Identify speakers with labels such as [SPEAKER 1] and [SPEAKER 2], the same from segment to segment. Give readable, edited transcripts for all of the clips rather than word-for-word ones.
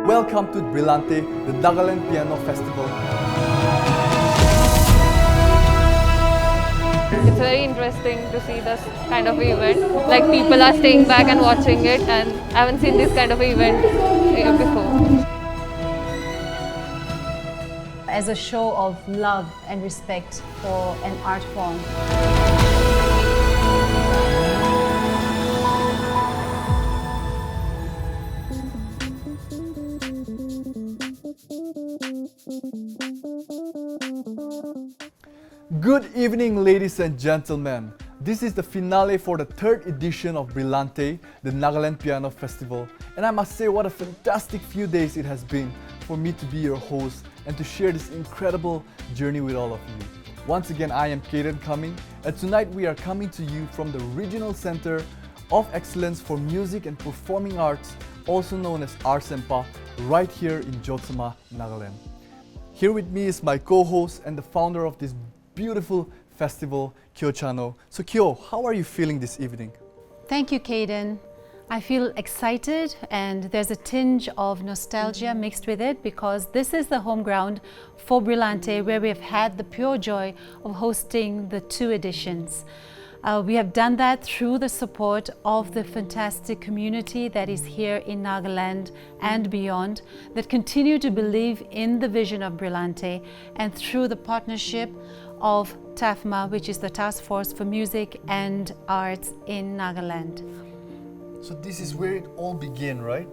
[SPEAKER 1] welcome to Brillante, the Nagaland Piano Festival.
[SPEAKER 2] It's very interesting to see this kind of event. Like, people are staying back and watching it, and I haven't seen this kind of event before.
[SPEAKER 3] As a show of love and respect for an art form.
[SPEAKER 1] Good evening, ladies and gentlemen. This is the finale for the third edition of Brillante, the Nagaland Piano Festival. And I must say, what a fantastic few days it has been for me to be your host and to share this incredible journey with all of you. Once again, I am Kaden coming, and tonight we are coming to you from the Regional Center of Excellence for Music and Performing Arts, also known as RSEMPA, right here in TaFMA, Nagaland. Here with me is my co-host and the founder of this beautiful festival, Khyochano. So Kyo, how are you feeling this evening?
[SPEAKER 3] Thank you, Kaden. I feel excited, and there's a tinge of nostalgia mixed with it because this is the home ground for Brillante, where we have had the pure joy of hosting the 2 editions. We have done that through the support of the fantastic community that is here in Nagaland and beyond, that continue to believe in the vision of Brillante, and through the partnership of TaFMA, which is the Task Force for Music and Arts in Nagaland.
[SPEAKER 1] So this is where it all began, right?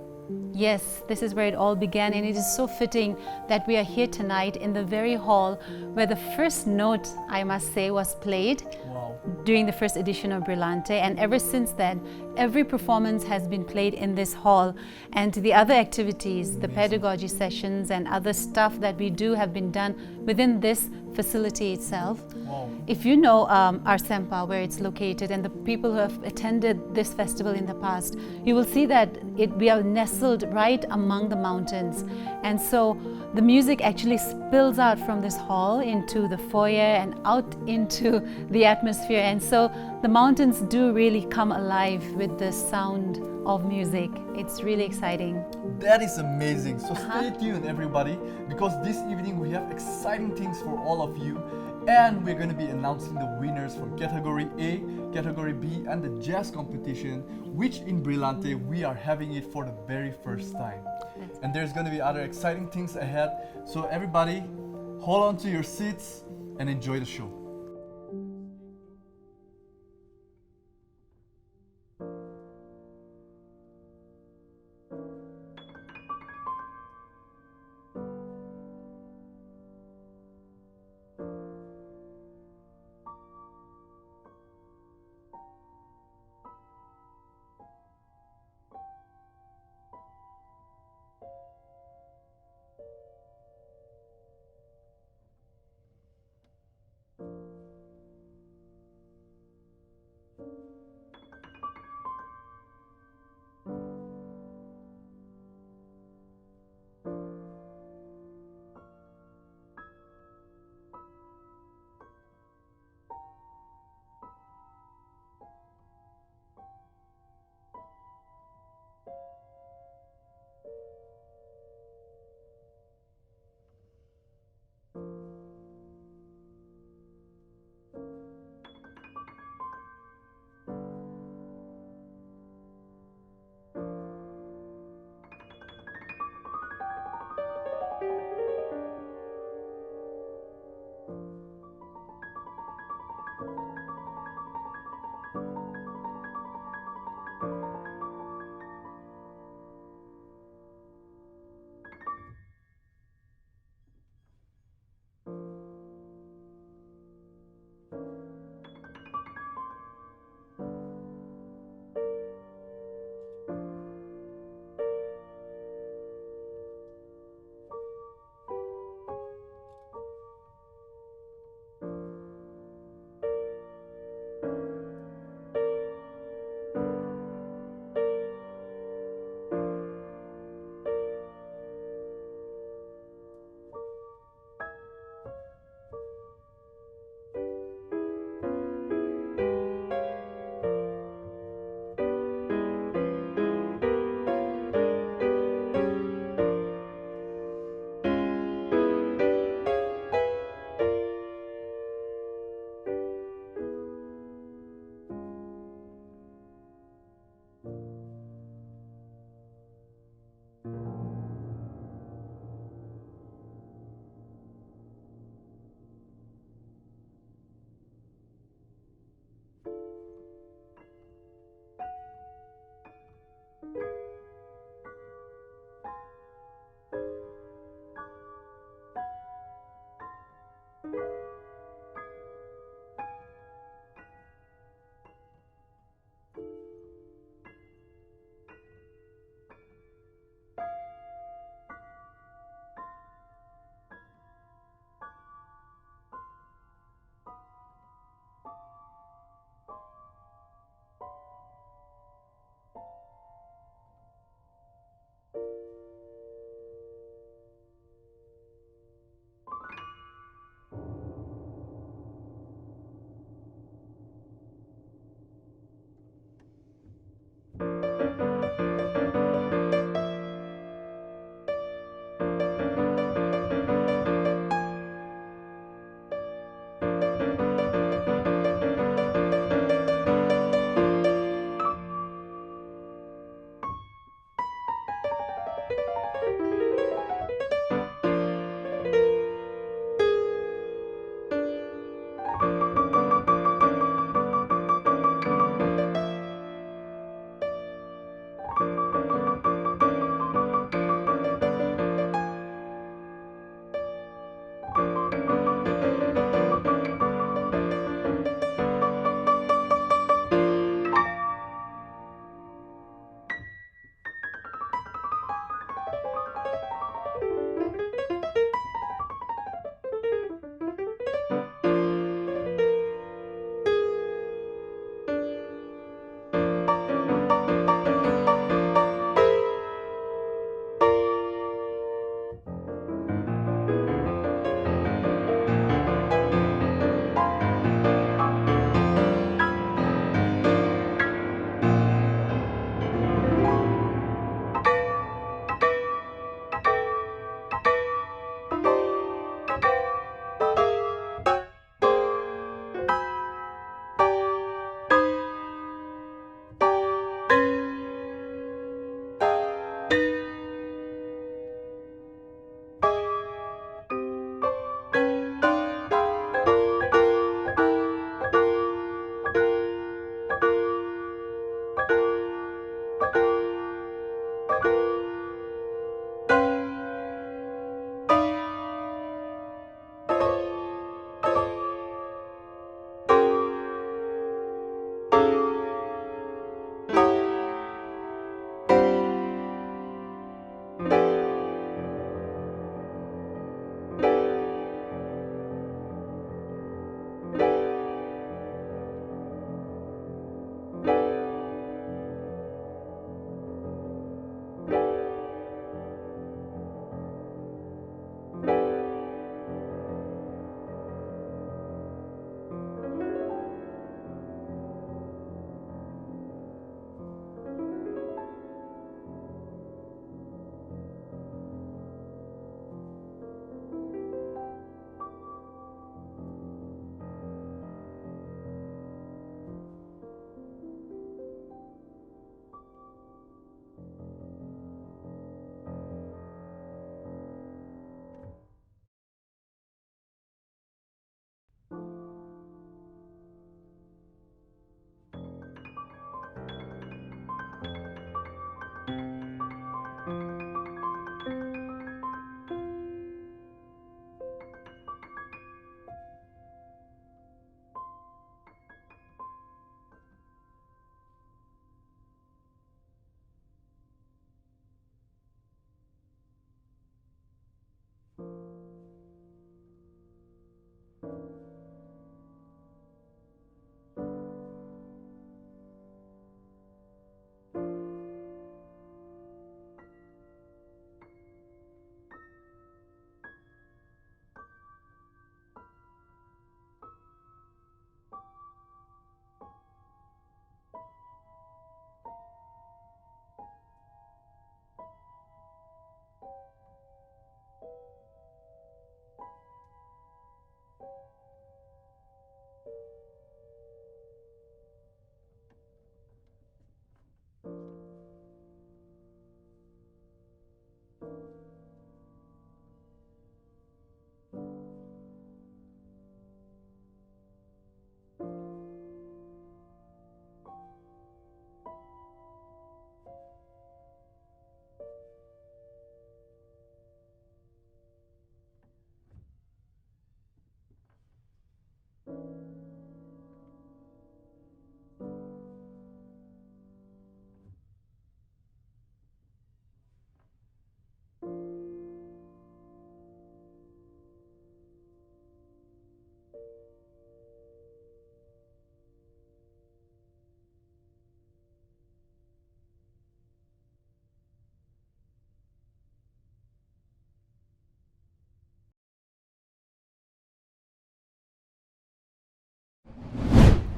[SPEAKER 3] Yes, this is where it all began, and it is so fitting that we are here tonight in the very hall where the first note, I must say, was played.
[SPEAKER 1] Wow.
[SPEAKER 3] During the first edition of Brillante, and ever since then, every performance has been played in this hall, and the other activities, the pedagogy sessions and other stuff that we do have been done within this facility itself.
[SPEAKER 1] Wow.
[SPEAKER 3] If you know RSEMPA, where it's located, and the people who have attended this festival in the past, you will see that we are nestled right among the mountains, and so the music actually spills out from this hall into the foyer and out into the atmosphere, and so the mountains do really come alive with the sound of music. It's really exciting.
[SPEAKER 1] That is amazing. So stay tuned, everybody, because this evening we have exciting things for all of you, and we're going to be announcing the winners for Category A, Category B, and the Jazz competition, which in Brillante we are having it for the very first time. And there's going to be other exciting things ahead. So everybody, hold on to your seats and enjoy the show.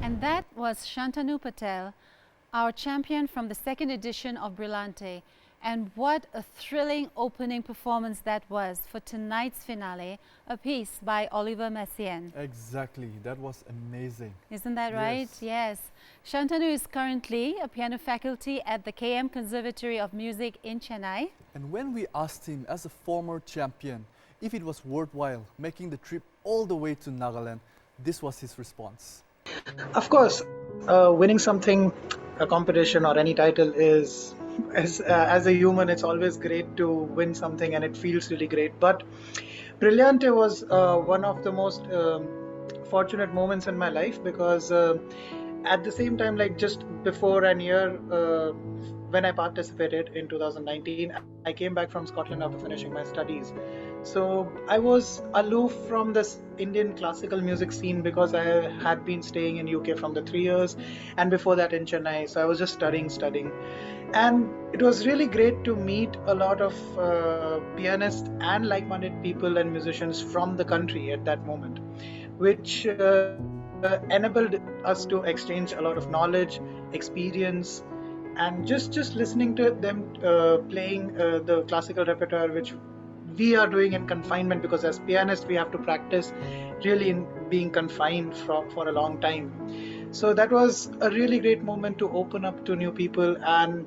[SPEAKER 3] And that was Shantanu Patel, our champion from the second edition of Brillante. And what a thrilling opening performance that was for tonight's finale, a piece by Oliver Messiaen.
[SPEAKER 1] Exactly, that was amazing.
[SPEAKER 3] Isn't that right? Yes. Shantanu is currently a piano faculty at the KM Conservatory of Music in Chennai.
[SPEAKER 1] And when we asked him as a former champion if it was worthwhile making the trip all the way to Nagaland, this was his response.
[SPEAKER 4] Of course, winning something, a competition or any title is, as a human, it's always great to win something and it feels really great. But Brillante was one of the most fortunate moments in my life because at the same time, like just before a year, when I participated in 2019, I came back from Scotland after finishing my studies. So I was aloof from this Indian classical music scene because I had been staying in UK from the 3 years and before that in Chennai. So I was just studying. And it was really great to meet a lot of pianists and like-minded people and musicians from the country at that moment, which enabled us to exchange a lot of knowledge, experience, and just listening to them playing the classical repertoire, which we are doing in confinement, because as pianists we have to practice really in being confined for a long time. So that was a really great moment to open up to new people. And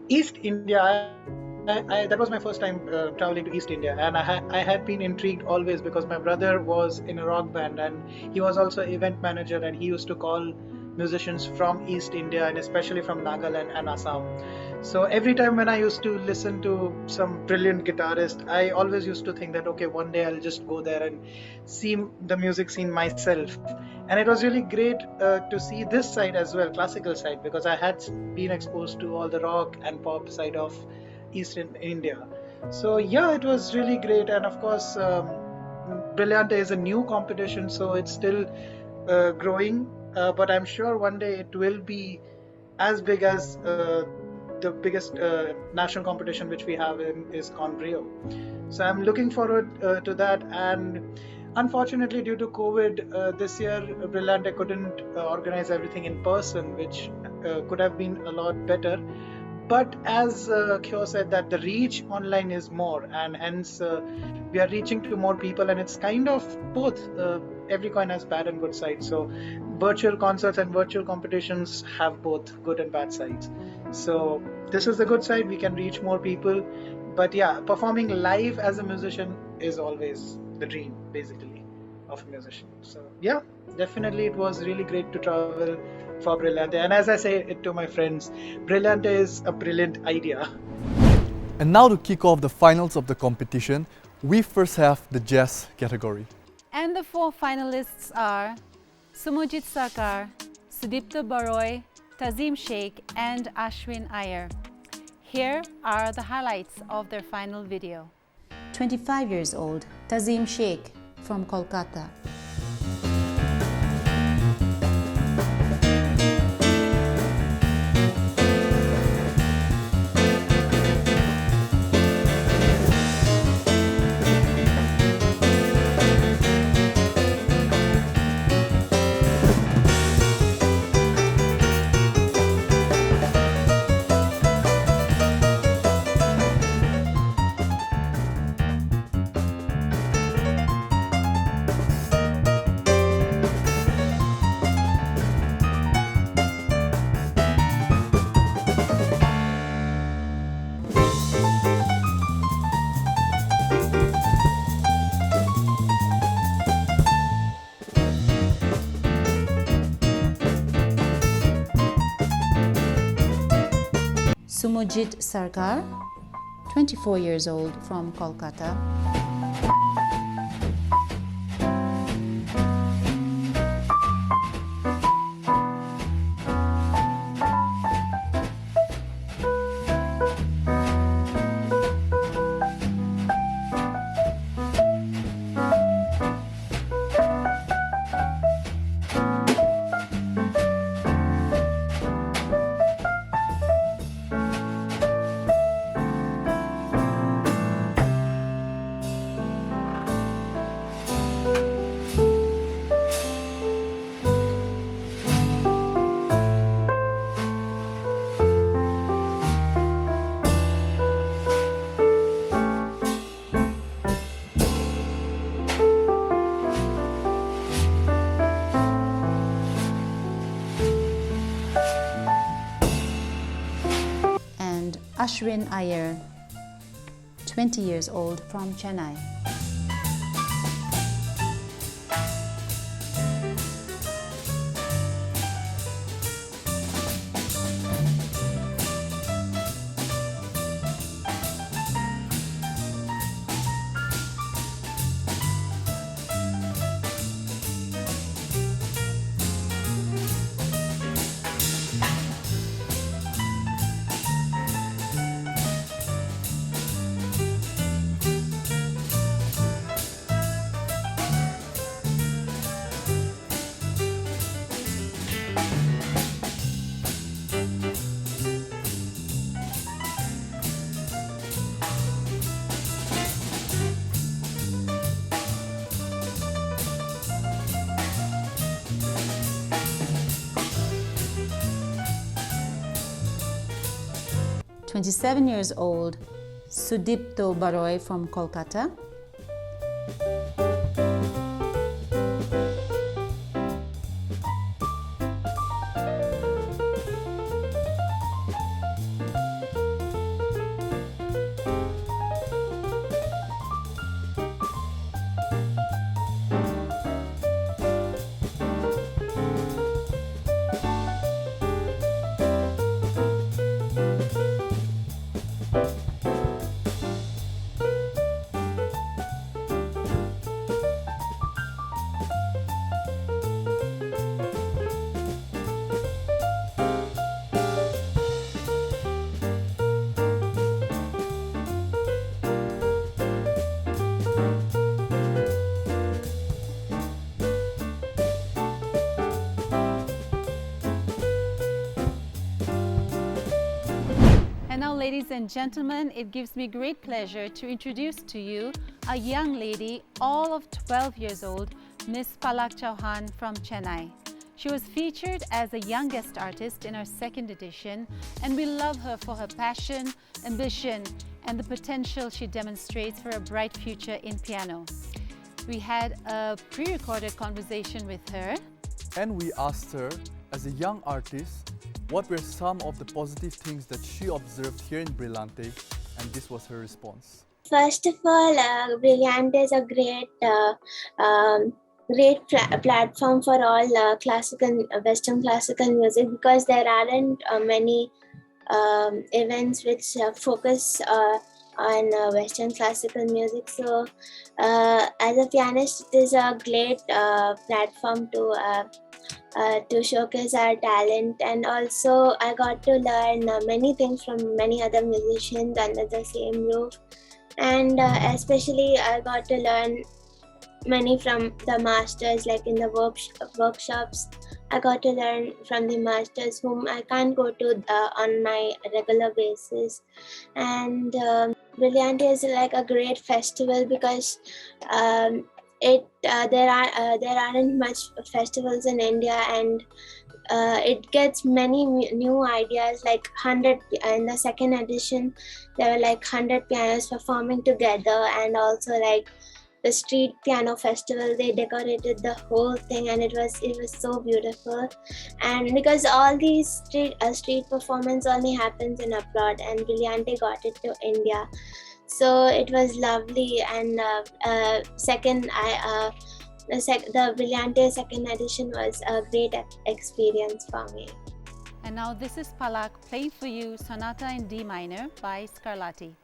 [SPEAKER 4] East India, that was my first time traveling to East India, and I had been intrigued always because my brother was in a rock band and he was also event manager, and he used to call musicians from East India and especially from Nagaland and Assam. So every time when I used to listen to some brilliant guitarist, I always used to think that, okay, one day I'll just go there and see the music scene myself. And it was really great to see this side as well, classical side, because I had been exposed to all the rock and pop side of Eastern India. So yeah, it was really great. And of course, Brillante is a new competition, so it's still growing. But I'm sure one day it will be as big as the biggest national competition which we have is Conbrio. So I'm looking forward to that. And unfortunately, due to COVID, this year Brillante couldn't organize everything in person, which could have been a lot better. But as Khyo said, that the reach online is more, and hence we are reaching to more people, and it's kind of both. Every coin has bad and good sides. So virtual concerts and virtual competitions have both good and bad sides. So this is the good side, we can reach more people. But yeah, performing live as a musician is always the dream, basically, of a musician. So yeah, definitely it was really great to travel for Brillante. And as I say it to my friends, Brillante is a brilliant idea.
[SPEAKER 1] And now to kick off the finals of the competition, we first have the jazz category.
[SPEAKER 3] And the 4 finalists are Sumojit Sarkar, Sudipta Baroy, Tazim Sheikh and Ashwin Iyer. Here are the highlights of their final video.
[SPEAKER 5] 25 years old, Tazim Sheikh from Kolkata. Sumojit Sarkar, 24 years old, from Kolkata. Ashwin Iyer, 20 years old, from Chennai. "27 years old, Sudipto Baroy, from Kolkata.
[SPEAKER 3] And now, ladies and gentlemen, it gives me great pleasure to introduce to you a young lady, all of 12 years old, Miss Palak Chauhan from Chennai. She was featured as a youngest artist in our second edition, and we love her for her passion, ambition, and the potential she demonstrates for a bright future in piano. We had a pre-recorded conversation with her.
[SPEAKER 1] And we asked her, as a young artist, what were some of the positive things that she observed here in Brillante, and this was her response.
[SPEAKER 6] First of all, Brillante is a great platform for all classical, Western classical music, because there aren't many events which focus on Western classical music. So, as a pianist, it is a great platform to showcase our talent, and also I got to learn many things from many other musicians under the same roof, and especially I got to learn many from the masters, like in the workshops. I got to learn from the masters whom I can't go to on my regular basis. And Brillante is like a great festival because there aren't much festivals in India, and it gets many new ideas. Like 100 in the second edition, there were like 100 pianos performing together, and also like the street piano festival, they decorated the whole thing, and it was so beautiful. And because all these street performance only happens in abroad, and Brillante got it to India, so it was lovely. And the Brillante second edition was a great experience for me.
[SPEAKER 3] And now this is Palak playing for you Sonata in D minor by Scarlatti.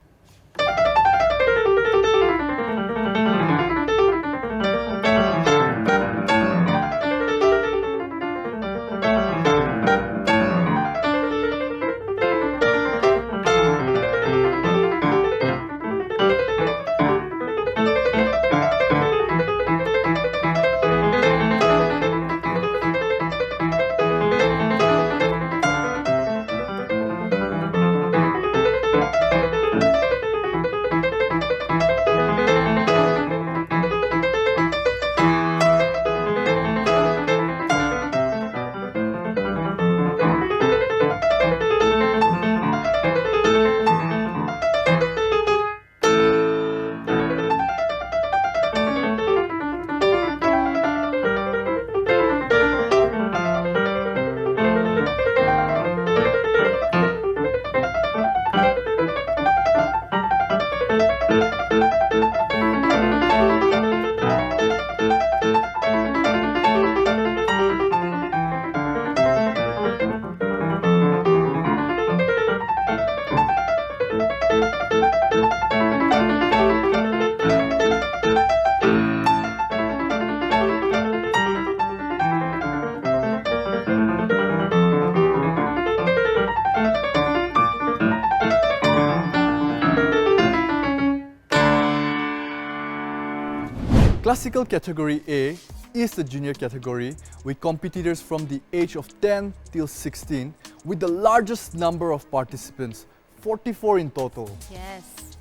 [SPEAKER 1] Classical category A is the junior category with competitors from the age of 10 till 16 with the largest number of participants, 44 in total.
[SPEAKER 3] Yes.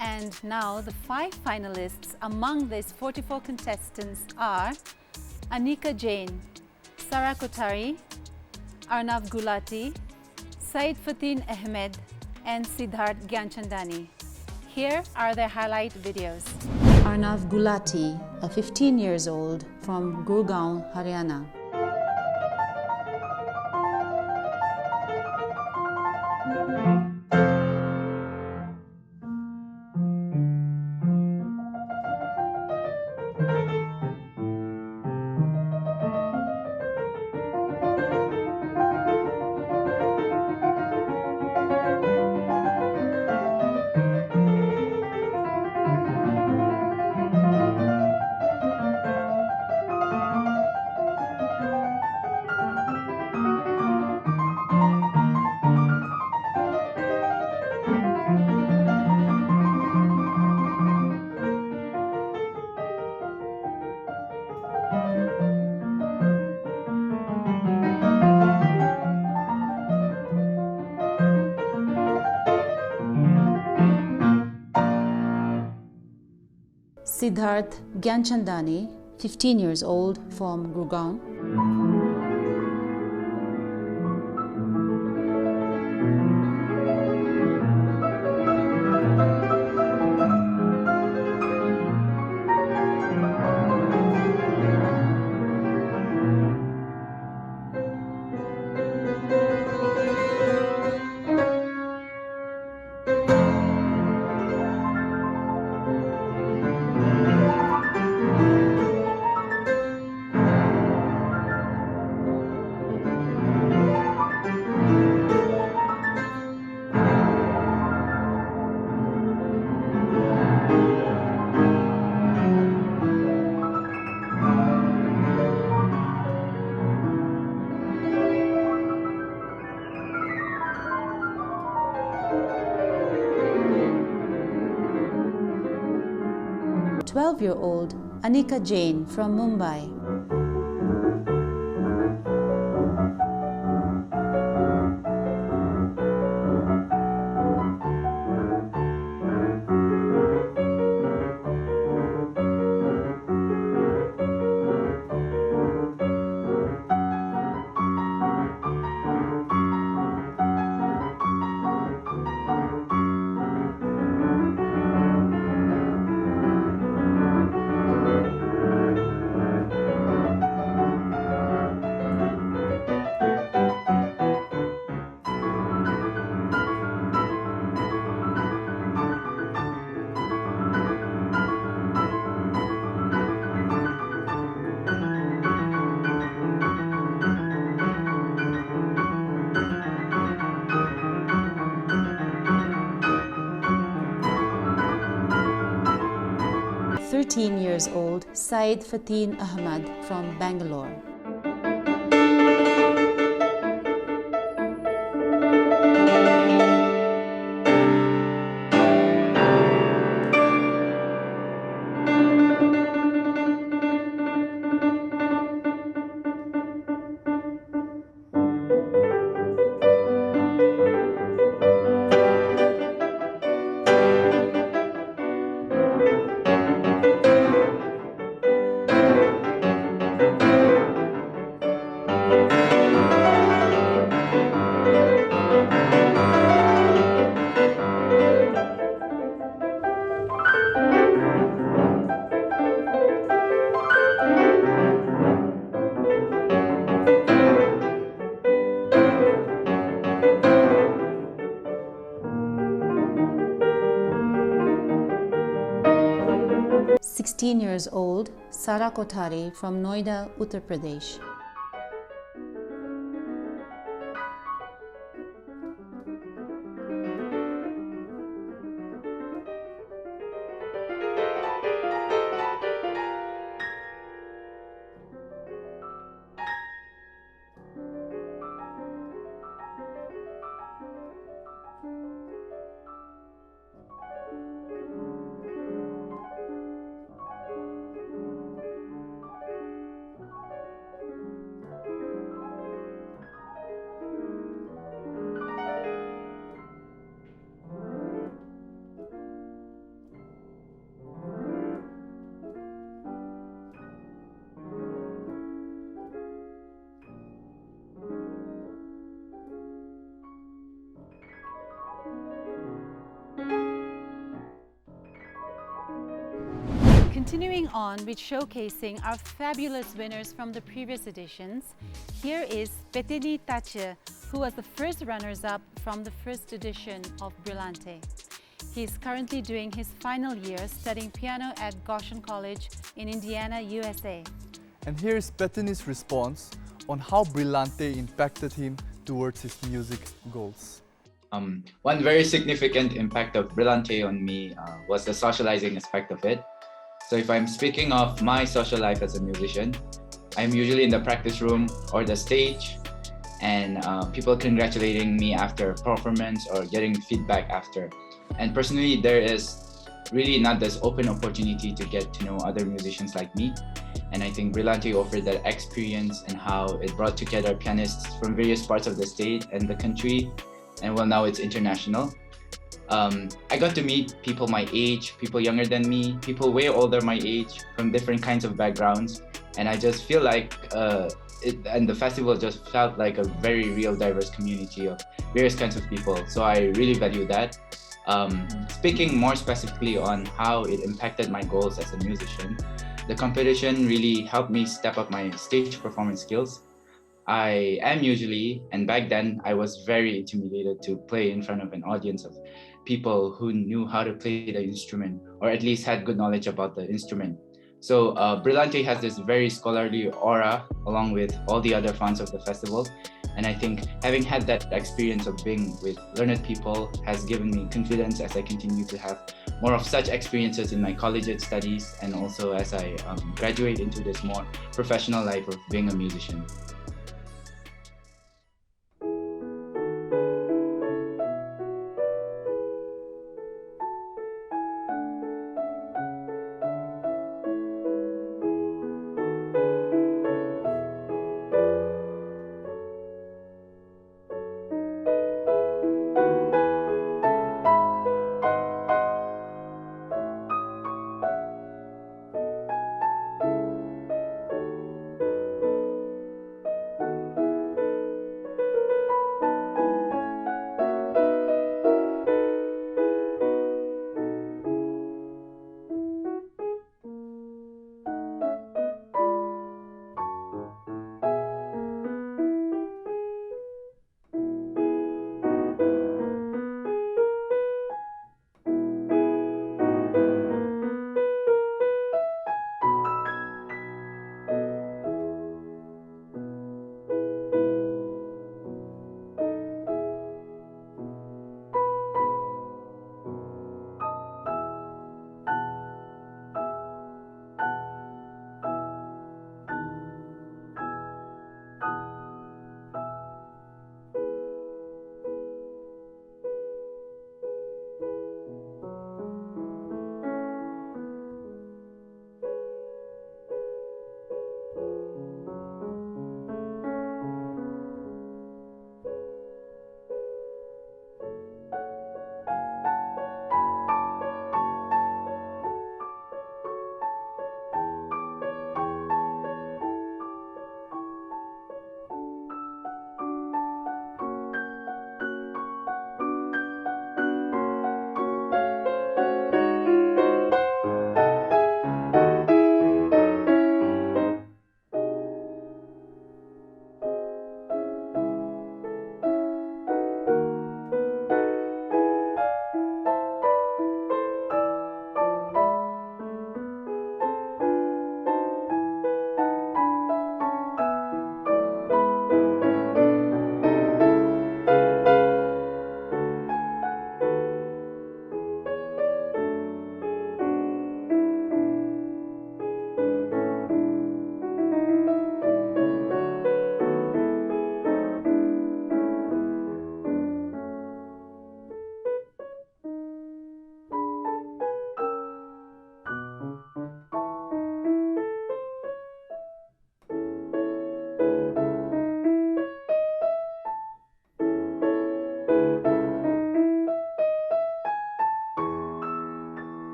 [SPEAKER 3] And now the 5 finalists among these 44 contestants are Anika Jain, Sara Kothari, Arnav Gulati, Said Fatin Ahmed and Siddharth Gyanchandani. Here are their highlight videos.
[SPEAKER 5] Arnav Gulati, 15 years old, from Gurgaon, Haryana. Siddharth Gyanchandani, 15 years old, from Gurgaon. Twelve-year-old Anika Jain from Mumbai. Years old, Said Fatin Ahmed from Bangalore. Years old, Sara Kothari from Noida, Uttar Pradesh.
[SPEAKER 3] Continuing on with showcasing our fabulous winners from the previous editions, here is Peteni Tache, who was the first runners-up from the first edition of Brillante. He is currently doing his final year studying piano at Goshen College in Indiana, USA.
[SPEAKER 1] And here is Peteni's response on how Brillante impacted him towards his music goals.
[SPEAKER 7] One very significant impact of Brillante on me was the socializing aspect of it. So if I'm speaking of my social life as a musician, I'm usually in the practice room or the stage, and people congratulating me after performance or getting feedback after. And personally, there is really not this open opportunity to get to know other musicians like me. And I think Brillante offered that experience and how it brought together pianists from various parts of the state and the country. And well, now it's international. I got to meet people my age, people younger than me, people way older my age, from different kinds of backgrounds. And I just feel like and the festival just felt like a very real diverse community of various kinds of people. So I really value that. Speaking more specifically on how it impacted my goals as a musician, the competition really helped me step up my stage performance skills. I am usually, and back then, I was very intimidated to play in front of an audience of people who knew how to play the instrument, or at least had good knowledge about the instrument. So Brillante has this very scholarly aura along with all the other fans of the festival. And I think having had that experience of being with learned people has given me confidence as I continue to have more of such experiences in my collegiate studies, and also as I graduate into this more professional life of being a musician.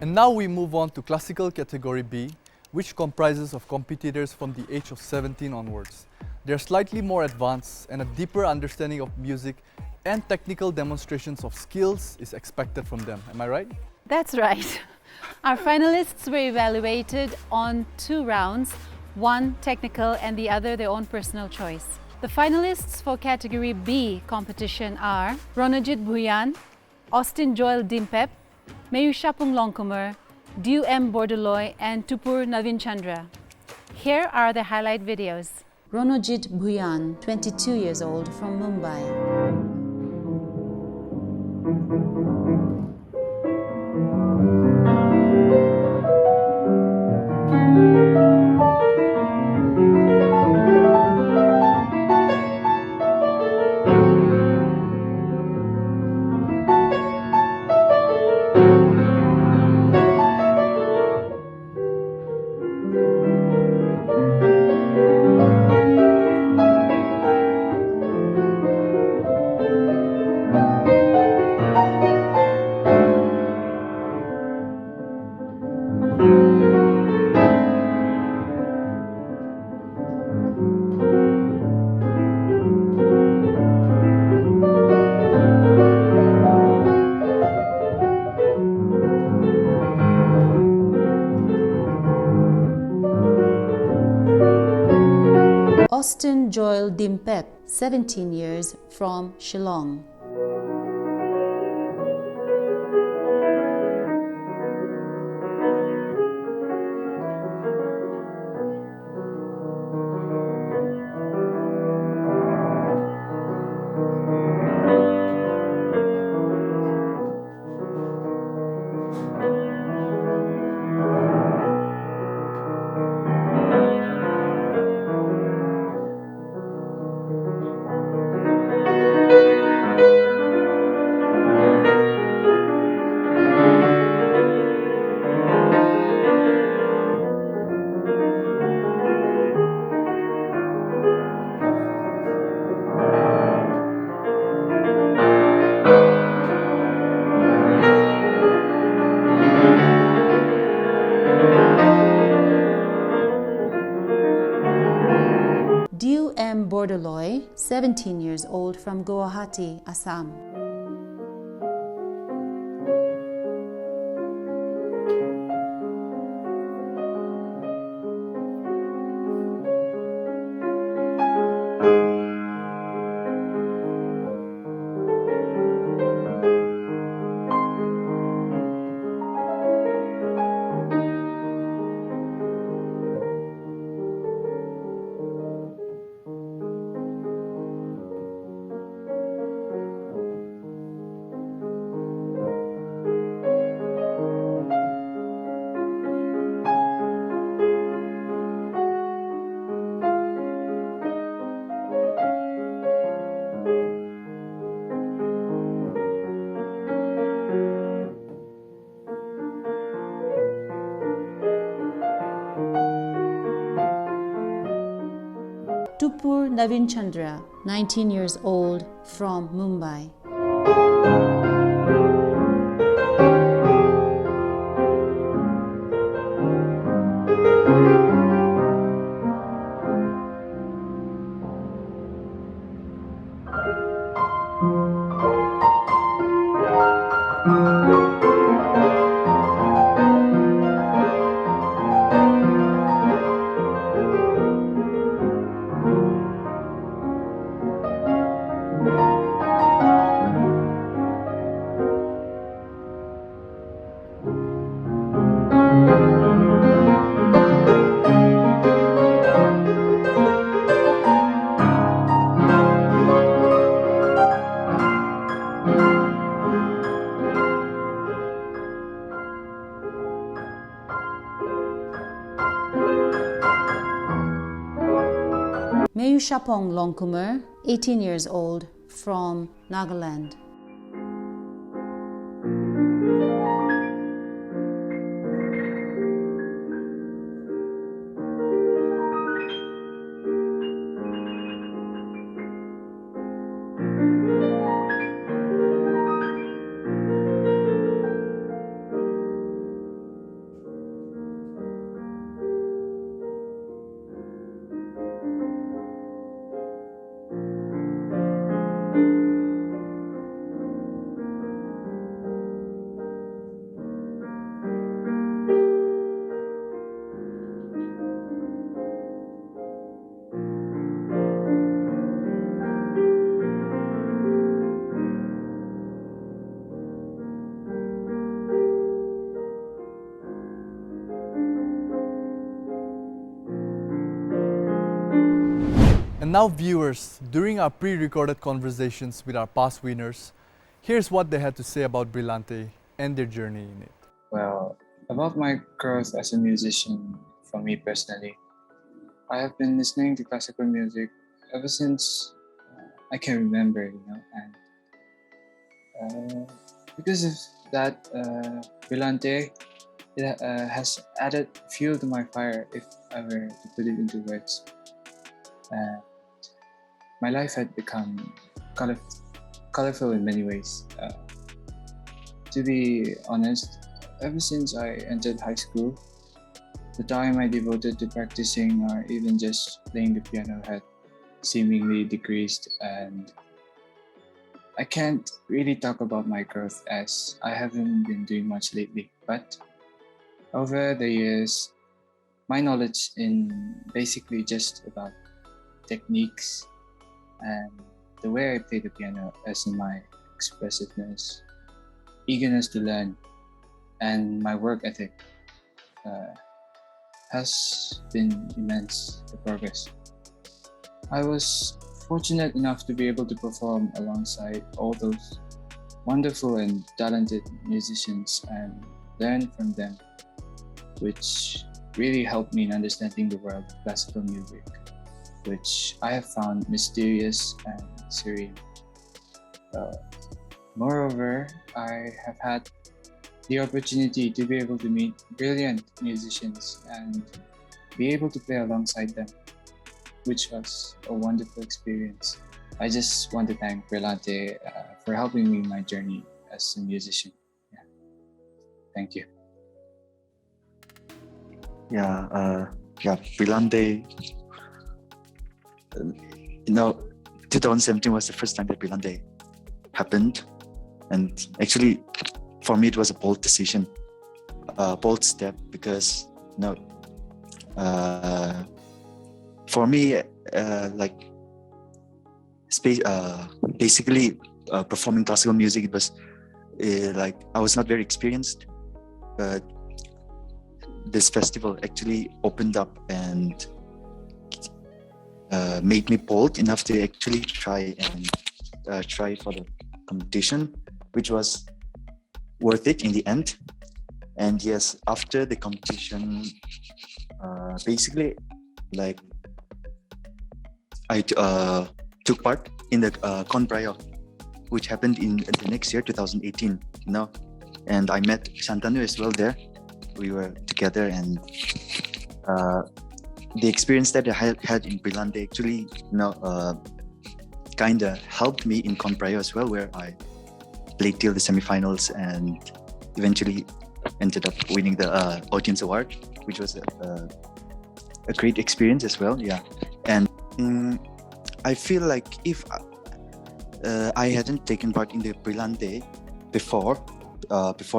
[SPEAKER 1] And now we move on to classical category B, which comprises of competitors from the age of 17 onwards. They're slightly more advanced and a deeper understanding of music and technical demonstrations of skills is expected from them. Am I right?
[SPEAKER 3] That's right. Our finalists were evaluated on 2 rounds, one technical and the other their own personal choice. The finalists for category B competition are Ronajit Bhuyan, Austin Joel Dimpep, Meyushapung Longkumer, Dew M. Bordeloy and Tupur Navin Chandra. Here are the highlight videos.
[SPEAKER 5] Ronajit Bhuyan, 22 years old, from Mumbai. Austin Joel Dimpep, 17 years, from Shillong. Dew M. Bordeloy, 17 years old, from Guwahati, Assam. Tupur Navin Chandra, 19 years old, from Mumbai. Meyushapong Longkumer, 18 years old, from Nagaland.
[SPEAKER 1] now viewers, during our pre-recorded conversations with our past winners, here's what they had to say about Brillante and their journey in it.
[SPEAKER 8] Well, about my growth as a musician, for me personally, I have been listening to classical music ever since I can remember, and because of that, Brillante has added fuel to my fire, if I were to put it into words. My life had become colorful in many ways. To be honest, ever since I entered high school, the time I devoted to practicing or even just playing the piano had seemingly decreased, and I can't really talk about my growth as I haven't been doing much lately. But over the years, my knowledge in basically just about techniques and the way I play the piano, as in my expressiveness, eagerness to learn, and my work ethic has been immense, the progress. I was fortunate enough to be able to perform alongside all those wonderful and talented musicians and learn from them, which really helped me in understanding the world of classical music, which I have found mysterious and serene. Moreover, I have had the opportunity to be able to meet brilliant musicians and be able to play alongside them, which was a wonderful experience. I just want to thank Brillante for helping me in my journey as a musician. Yeah. Thank you.
[SPEAKER 9] Brillante. 2017 was the first time that Brillante happened, and actually, for me, it was a bold decision, a bold step, because for me, basically performing classical music, it was I was not very experienced, but this festival actually opened up and made me bold enough to actually try for the competition, which was worth it in the end. And yes, after the competition, basically, I took part in the Conservatory, which happened in the next year, 2018. And I met Shantanu as well there. We were together, and the experience that I had in Brillante actually, kind of helped me in Conservatory as well, where I played till the semifinals and eventually ended up winning the audience award, which was a great experience as well. Yeah, and I feel like if I hadn't taken part in the Brillante before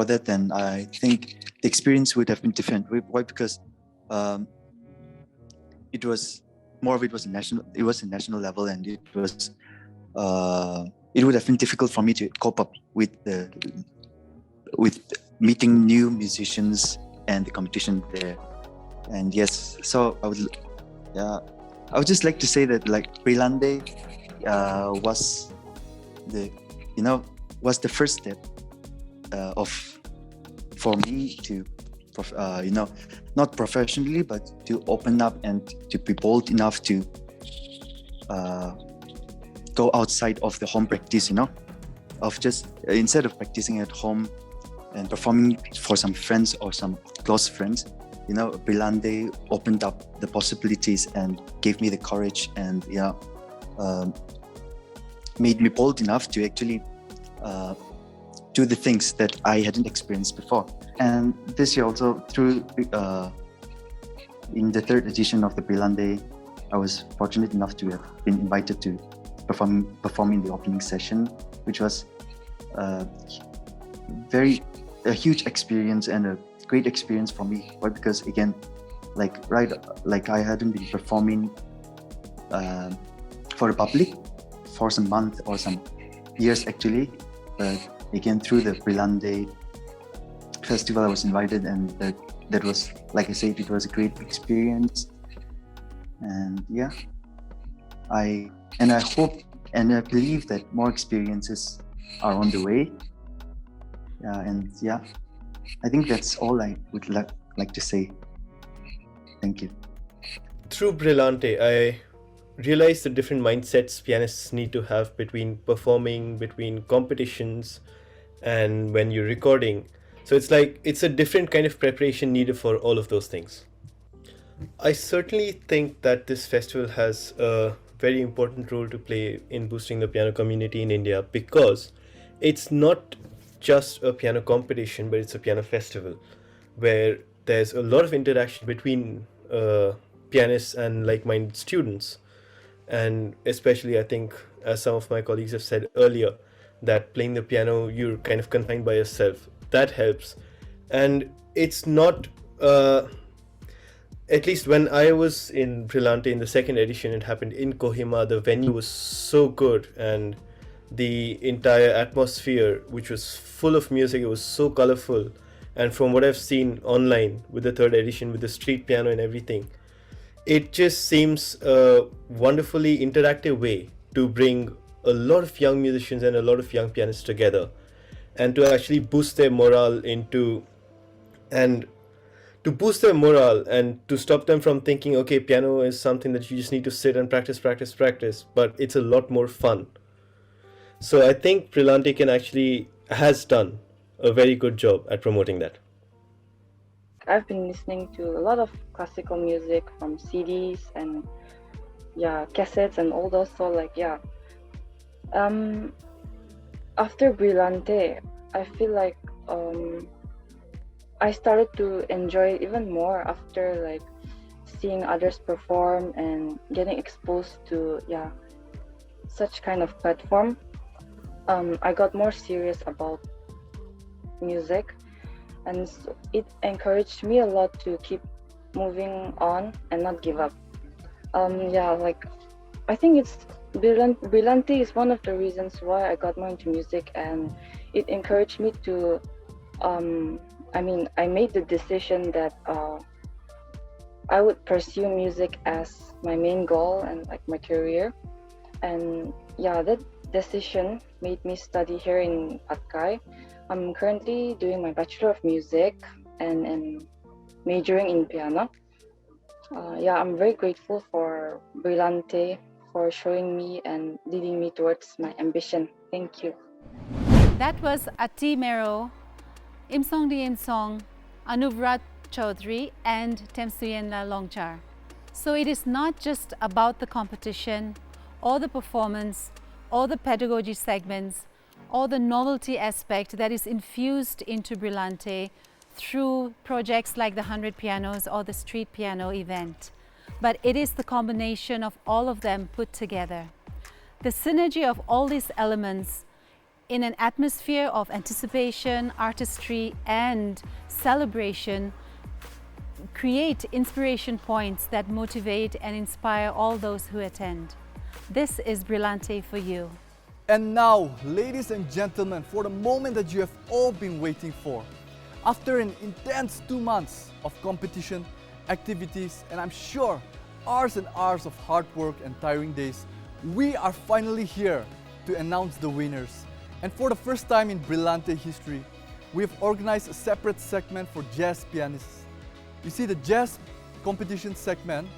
[SPEAKER 9] that, then I think the experience would have been different. Why? Because it was a national level, and it would have been difficult for me to cope up with meeting new musicians and the competition there. And yes, so I would just like to say that Brillante was the first step for me to not professionally, but to open up and to be bold enough to go outside of the home practice, of just instead of practicing at home and performing for some friends or some close friends, Brillante opened up the possibilities and gave me the courage and made me bold enough to actually do the things that I hadn't experienced before. And this year also, through in the third edition of the Brillante, I was fortunate enough to have been invited to perform in the opening session, which was a huge experience and a great experience for me. Why? Because again, I hadn't been performing for the public for some months or some years actually, but again through the Brillante festival I was invited, and that was, like I said, it was a great experience. And yeah. I hope and I believe that more experiences are on the way. I think that's all I would like to say. Thank you.
[SPEAKER 10] Through Brillante, I realized the different mindsets pianists need to have between performing, between competitions, and when you're recording. So it's a different kind of preparation needed for all of those things. I certainly think that this festival has a very important role to play in boosting the piano community in India, because it's not just a piano competition, but it's a piano festival where there's a lot of interaction between pianists and like-minded students. And especially, I think, as some of my colleagues have said earlier, that playing the piano, you're kind of confined by yourself. That helps. And it's not, at least when I was in Brillante in the second edition, it happened in Kohima. The venue was so good, and the entire atmosphere, which was full of music, it was so colorful. And from what I've seen online with the third edition, with the street piano and everything, it just seems a wonderfully interactive way to bring a lot of young musicians and a lot of young pianists together, and to actually boost their morale and to stop them from thinking, okay, piano is something that you just need to sit and practice, but it's a lot more fun. So I think Brillante has done a very good job at promoting that.
[SPEAKER 11] I've been listening to a lot of classical music from CDs and cassettes and all those. So after Brillante, I feel like I started to enjoy it even more after seeing others perform and getting exposed to such kind of platform. I got more serious about music, and it encouraged me a lot to keep moving on and not give up. I think it's Brillante is one of the reasons why I got more into music, and it encouraged me to I made the decision that I would pursue music as my main goal and my career. And that decision made me study here in Patkai. I'm currently doing my Bachelor of Music and majoring in piano. I'm very grateful for Brillante for showing me and leading me towards my ambition. Thank you.
[SPEAKER 3] That was Ati Mero, Imsong Di Imsong, Anuvrat Chaudhary and Temsuyenla Longchar. So it is not just about the competition or the performance or the pedagogy segments or the novelty aspect that is infused into Brillante through projects like the 100 Pianos or the Street Piano event. But it is the combination of all of them put together. The synergy of all these elements in an atmosphere of anticipation, artistry and celebration create inspiration points that motivate and inspire all those who attend. This is Brillante for you.
[SPEAKER 1] And now, ladies and gentlemen, for the moment that you have all been waiting for. After an intense 2 months of competition, activities, and I'm sure hours and hours of hard work and tiring days, we are finally here to announce the winners. And for the first time in Brillante history, we have organized a separate segment for jazz pianists. You see, the jazz competition segment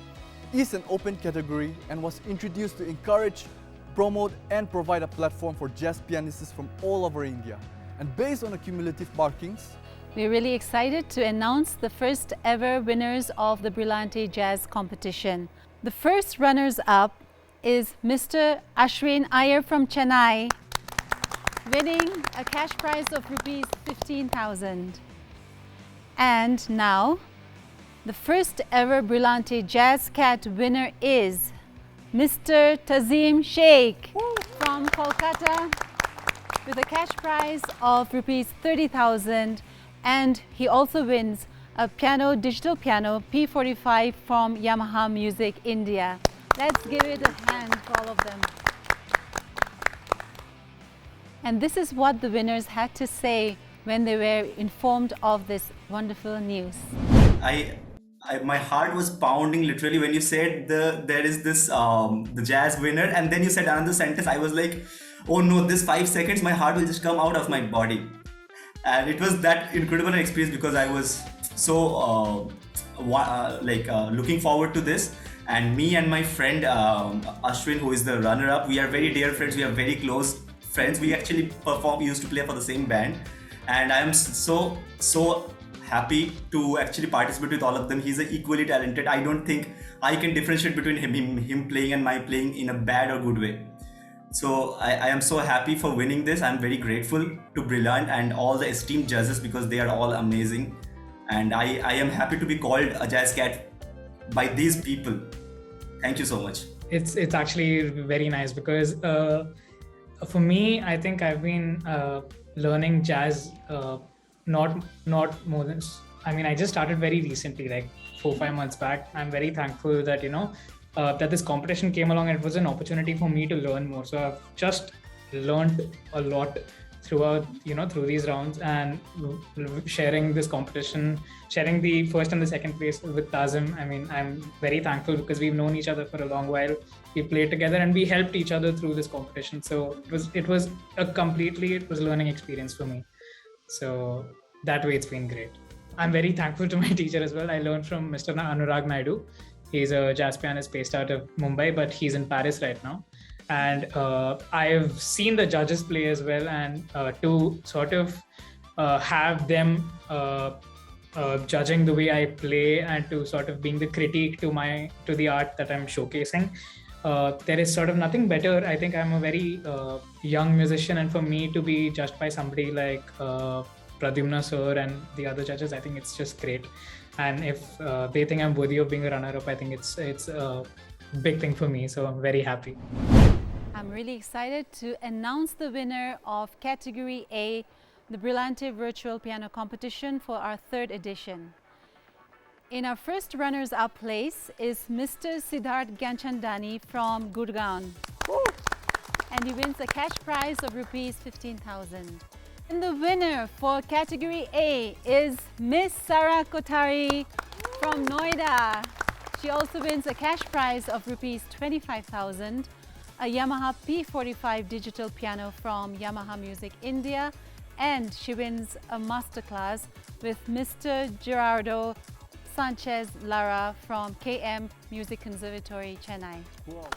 [SPEAKER 1] is an open category and was introduced to encourage, promote and provide a platform for jazz pianists from all over India. And based on the cumulative markings,
[SPEAKER 3] we're really excited to announce the first ever winners of the Brillante Jazz competition. The first runners-up is Mr. Ashwin Iyer from Chennai, winning a cash prize of rupees 15,000. And now, the first ever Brillante Jazz Cat winner is Mr. Tazim Sheikh from Kolkata with a cash prize of rupees 30,000, and he also wins a digital piano P45 from Yamaha Music India. Let's give it a hand for all of them. And this is what the winners had to say when they were informed of this wonderful news.
[SPEAKER 12] my heart was pounding literally when you said there is this the jazz winner, and then you said another sentence. I was like, oh no, this 5 seconds my heart will just come out of my body. And it was that incredible an experience because I was so looking forward to this. And me and my friend Ashwin, who is the runner-up, we are very dear friends, we are very close friends. We actually used to play for the same band, and I am so happy to actually participate with all of them. He's equally talented. I don't think I can differentiate between him playing and my playing in a bad or good way. So I am so happy for winning this. I'm very grateful to Brilliant and all the esteemed judges because they are all amazing. And I am happy to be called a jazz cat by these people. Thank you so much.
[SPEAKER 13] It's actually very nice because for me, I think I've been learning jazz not more than, I mean, I just started very recently, like 4-5 months back. I'm very thankful that, that this competition came along and it was an opportunity for me to learn more. So I've just learned a lot throughout, through these rounds, and sharing this competition, sharing the first and the second place with Tazim. I mean, I'm very thankful because we've known each other for a long while. We played together and we helped each other through this competition. So it was a learning experience for me. So that way it's been great. I'm very thankful to my teacher as well. I learned from Mr. Anurag Naidu. He's a jazz pianist based out of Mumbai, but he's in Paris right now. And I've seen the judges play as well, and to sort of have them judging the way I play and to sort of being the critique to the art that I'm showcasing. There is sort of nothing better. I think I'm a very young musician, and for me to be judged by somebody like Pradyumna sir and the other judges, I think it's just great. And if they think I'm worthy of being a runner-up, I think it's a big thing for me. So I'm very happy.
[SPEAKER 3] I'm really excited to announce the winner of Category A, the Brillante Virtual Piano Competition for our 3rd edition. In our first runners-up place is Mr. Siddharth Gyanchandani from Gurgaon. And he wins a cash prize of rupees 15,000. And the winner for Category A is Miss Sara Kotari from Noida. She also wins a cash prize of rupees 25,000, a Yamaha P45 digital piano from Yamaha Music India, and she wins a masterclass with Mr. Gerardo Sanchez Lara from KM Music Conservatory, Chennai.
[SPEAKER 14] Wow.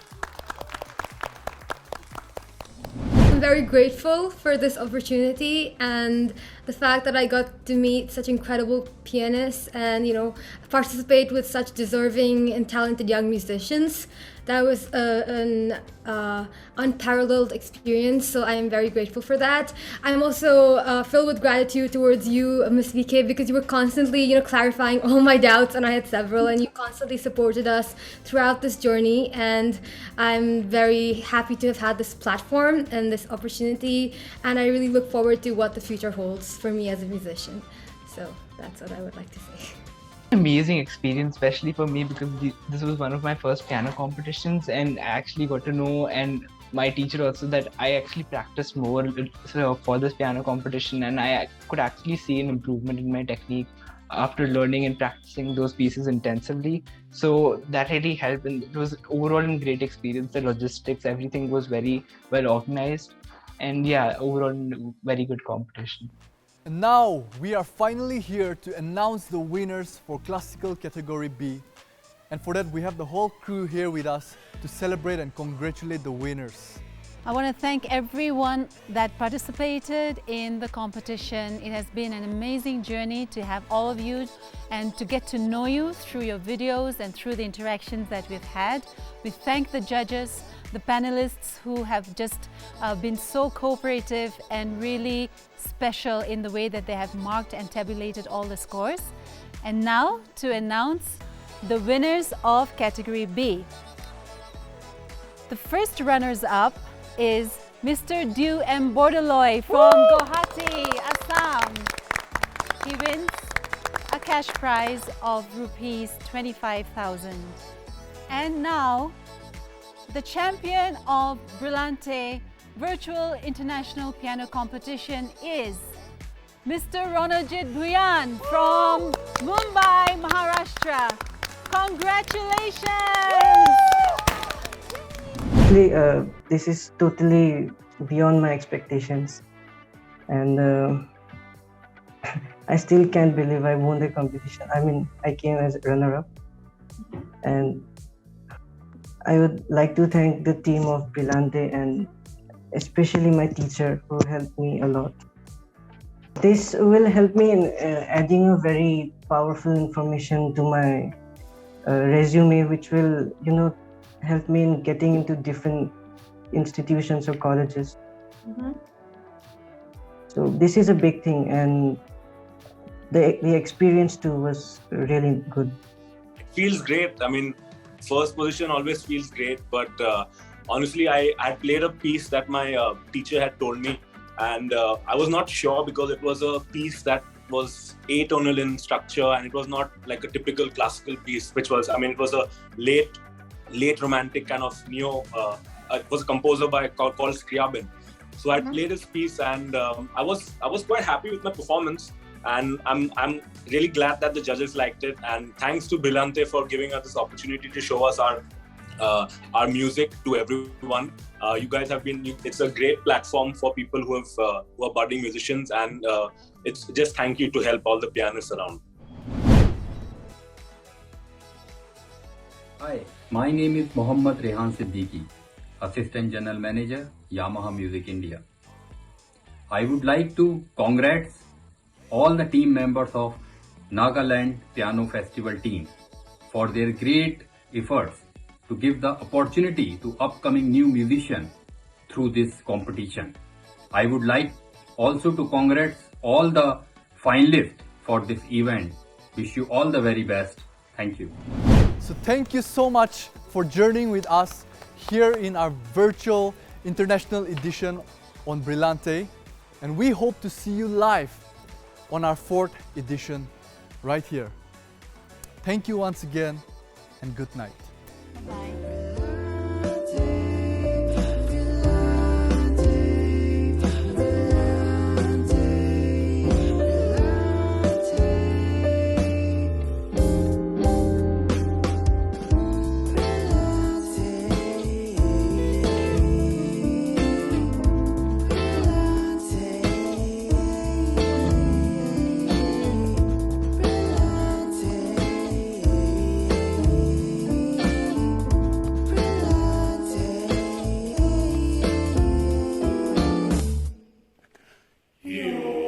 [SPEAKER 14] I'm very grateful for this opportunity and the fact that I got to meet such incredible pianists and, participate with such deserving and talented young musicians. That was an unparalleled experience, so I am very grateful for that. I'm also filled with gratitude towards you, Ms. VK, because you were constantly, clarifying all my doubts, and I had several, and you constantly supported us throughout this journey. And I'm very happy to have had this platform and this opportunity, and I really look forward to what the future holds for me as a musician. So that's what I would like to say.
[SPEAKER 15] Amazing experience, especially for me, because this was one of my first piano competitions, and I actually got to know, and my teacher also, that I actually practiced more for this piano competition, and I could actually see an improvement in my technique after learning and practicing those pieces intensively. So that really helped, and it was overall a great experience. The logistics, everything was very well organized, and yeah, overall very good competition.
[SPEAKER 1] And now we are finally here to announce the winners for Classical Category B. And for that we have the whole crew here with us to celebrate and congratulate the winners.
[SPEAKER 3] I want to thank everyone that participated in the competition. It has been an amazing journey to have all of you and to get to know you through your videos and through the interactions that we've had. We thank the judges, the panelists who have just been so cooperative and really special in the way that they have marked and tabulated all the scores. And now to announce the winners of Category B. The first runners-up is Mr. Dew M. Bordeloy from Guwahati, Assam. He wins a cash prize of rupees 25,000. And now, the champion of Brillante Virtual International Piano Competition is Mr. Ronajit Bhuyan from Mumbai, Maharashtra. Congratulations!
[SPEAKER 16] Actually, this is totally beyond my expectations, and I still can't believe I won the competition. I mean, I came as runner-up, and I would like to thank the team of Brillante and especially my teacher who helped me a lot. This will help me in adding a very powerful information to my resume, which will, help me in getting into different institutions or colleges. So this is a big thing, and the experience too was really good.
[SPEAKER 17] It feels great. I mean, first position always feels great, but honestly, I played a piece that my teacher had told me, and I was not sure because it was a piece that was atonal in structure, and it was not like a typical classical piece, which was, it was a late romantic kind of it was a composer called Scriabin. So I played this piece, and I was quite happy with my performance, and I'm really glad that the judges liked it. And thanks to Brillante for giving us this opportunity to show us our music to everyone. You guys have it's a great platform for people who are budding musicians, and it's just thank you to help all the pianists around.
[SPEAKER 18] Hi, my name is Mohammad Rehan Siddiqui, Assistant General Manager, Yamaha Music India. I would like to congratulate all the team members of Nagaland Piano Festival team for their great efforts to give the opportunity to upcoming new musicians through this competition. I would like also to congratulate all the finalists for this event. Wish you all the very best. Thank you.
[SPEAKER 1] So thank you so much for journeying with us here in our virtual international edition on Brillante, and we hope to see you live on our 4th edition right here. Thank you once again, and good night.
[SPEAKER 3] Bye.
[SPEAKER 19] You